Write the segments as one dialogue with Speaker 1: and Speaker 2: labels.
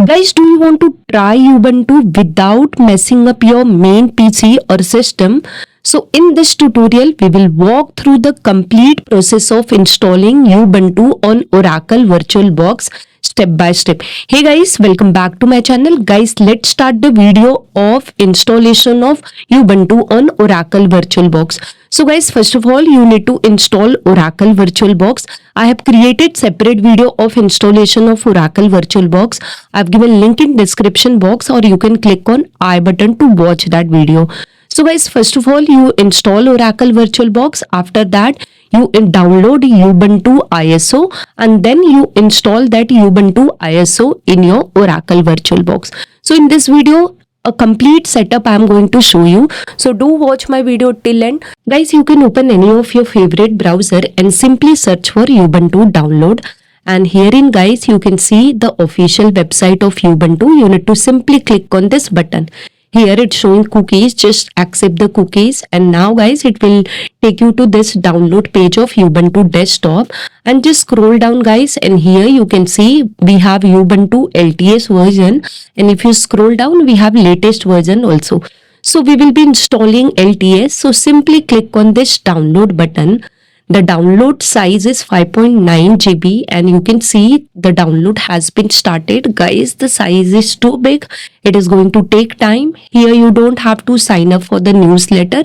Speaker 1: Guys, do you want to try Ubuntu without messing up your main PC or system? So in this tutorial, we will walk through the complete process of installing Ubuntu on Oracle VirtualBox step by step. Hey guys, welcome back to my channel. Guys, let's start the video of installation of Ubuntu on Oracle VirtualBox. So guys, first of all, you need to install Oracle VirtualBox. I have created separate video of installation of Oracle VirtualBox. I've given link in description box, or you can click on I button to watch that video. So guys, first of all, you install Oracle VirtualBox. After that, you download Ubuntu ISO and then you install that Ubuntu ISO in your Oracle VirtualBox. So in this video, a complete setup I am going to show you. So do watch my video till end. Guys, you can open any of your favorite browser and simply search for Ubuntu download. And herein guys, you can see the official website of Ubuntu. You need to simply click on this button. Here it's showing cookies, just accept the cookies, and now guys it will take you to this download page of Ubuntu desktop, and just scroll down guys, and here you can see we have Ubuntu LTS version, and if you scroll down we have latest version also. So we will be installing LTS, so simply click on this download button. The download size is 5.9 GB and you can see the download has been started. Guys, the size is too big. It is going to take time. Here you don't have to sign up for the newsletter.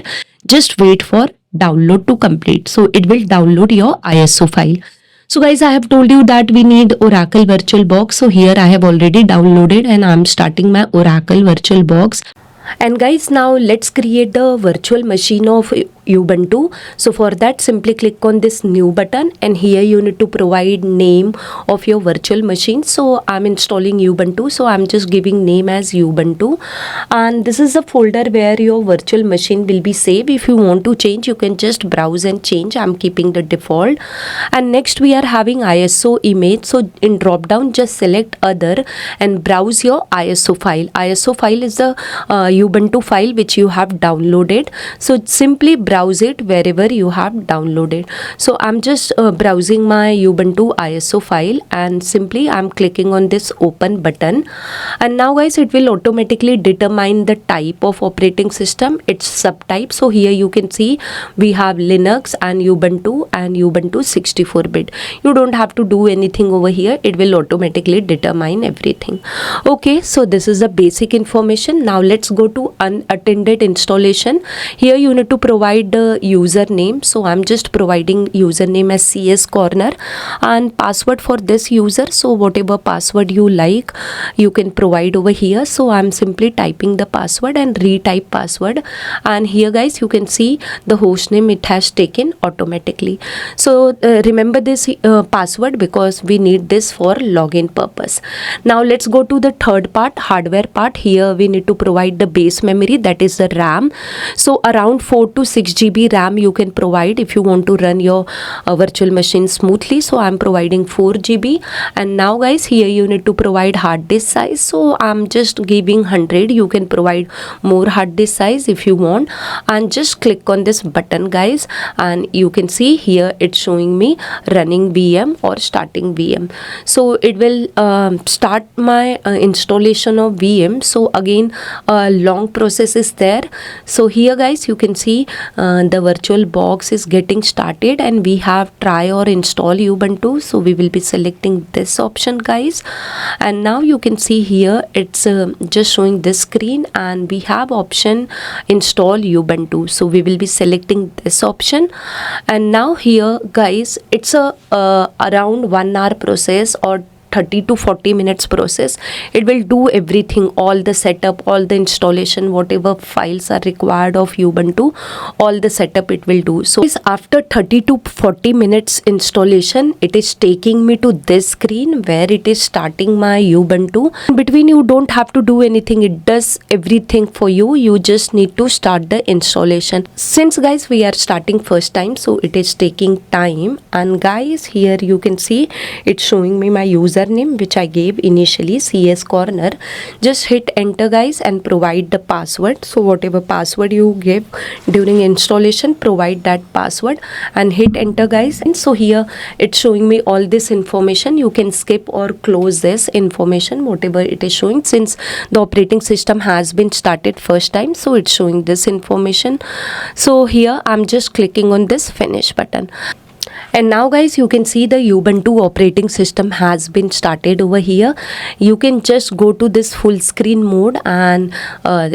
Speaker 1: Just wait for download to complete. So it will download your ISO file. So guys, I have told you that we need Oracle VirtualBox. So here I have already downloaded and I'm starting my Oracle VirtualBox. And guys, now let's create the virtual machine of Ubuntu. So for that, simply click on this new button, and here you need to provide name of your virtual machine. So I'm installing Ubuntu, so I'm just giving name as Ubuntu, and this is the folder where your virtual machine will be saved. If you want to change, you can just browse and change. I'm keeping the default. And next we are having ISO image. So in drop down, just select other and browse your ISO file. ISO file is the Ubuntu file which you have downloaded. So simply browse it wherever you have downloaded. So I'm just browsing my Ubuntu ISO file, and simply I'm clicking on this open button, and now guys it will automatically determine the type of operating system, its subtype. So here you can see we have Linux and Ubuntu 64-bit. You don't have to do anything over here. It will automatically determine everything. Okay, so this is the basic information. Now let's go to unattended installation. Here you need to provide the username. So I'm just providing username as CS Corner, and password for this user. So whatever password you like, you can provide over here. So I'm simply typing the password and retype password, and here guys you can see the host name it has taken automatically. So remember this password because we need this for login purpose. Now let's go to the third part, hardware part. Here we need to provide the base memory, that is the RAM. So around 4 to 6 GB RAM you can provide if you want to run your virtual machine smoothly. So I'm providing 4 GB. And now guys, here you need to provide hard disk size. So I'm just giving 100. You can provide more hard disk size if you want, and just click on this button guys, and you can see here it's showing me running VM or starting VM. So it will start my installation of VM. So again a long process is there. So here guys you can see the virtual box is getting started, and we have try or install Ubuntu. So we will be selecting this option guys, and now you can see here it's just showing this screen, and we have option install Ubuntu. So we will be selecting this option, and now here guys it's a around 1 hour process or 30 to 40 minutes process. It will do everything, all the setup, all the installation, whatever files are required of Ubuntu, all the setup it will do. So after 30 to 40 minutes installation, it is taking me to this screen where it is starting my Ubuntu. In between you don't have to do anything, it does everything for you. You just need to start the installation. Since guys we are starting first time, so it is taking time, and guys here you can see it's showing me my user username which I gave initially, CS Corner. Just hit enter guys and provide the password. So whatever password you give during installation, provide that password and hit enter guys. And so here it's showing me all this information. You can skip or close this information whatever it is showing, since the operating system has been started first time, so it's showing this information. So here I'm just clicking on this finish button. And now guys, you can see the Ubuntu operating system has been started over here. You can just go to this full screen mode and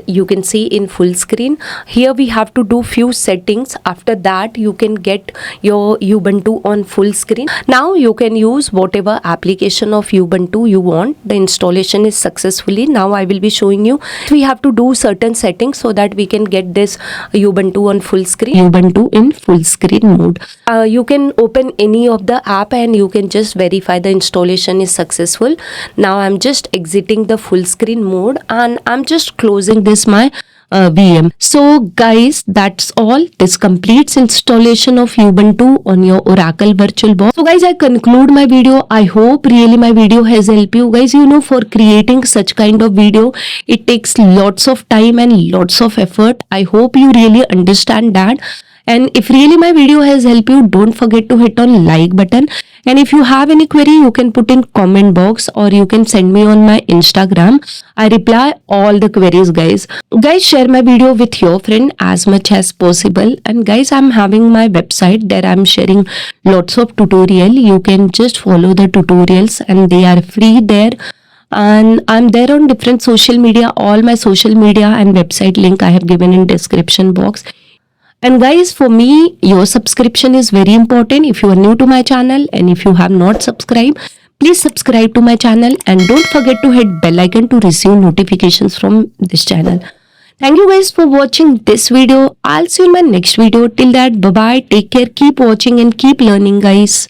Speaker 1: you can see in full screen. Here we have to do few settings. After that you can get your Ubuntu on full screen. Now you can use whatever application of Ubuntu you want. The installation is successfully. Now I will be showing you. We have to do certain settings so that we can get this Ubuntu on full screen. Ubuntu in full screen mode. You can open any of the app and you can just verify the installation is successful. Now I'm just exiting the full screen mode and I'm just closing this my VM. So guys, that's all. This completes installation of Ubuntu on your Oracle VirtualBox. So guys, I conclude my video. I hope really my video has helped you guys. You know, for creating such kind of video, it takes lots of time and lots of effort. I hope you really understand that. And if really my video has helped you, don't forget to hit on like button. And if you have any query, you can put in comment box or you can send me on my Instagram. I reply all the queries guys. Guys, share my video with your friend as much as possible. And guys, I'm having my website there. I'm sharing lots of tutorial. You can just follow the tutorials and they are free there. And I'm there on different social media. All my social media and website link I have given in description box. And guys, for me, your subscription is very important. If you are new to my channel and if you have not subscribed, please subscribe to my channel and don't forget to hit bell icon to receive notifications from this channel. Thank you guys for watching this video. I'll see you in my next video. Till that, bye bye. Take care. Keep watching and keep learning guys.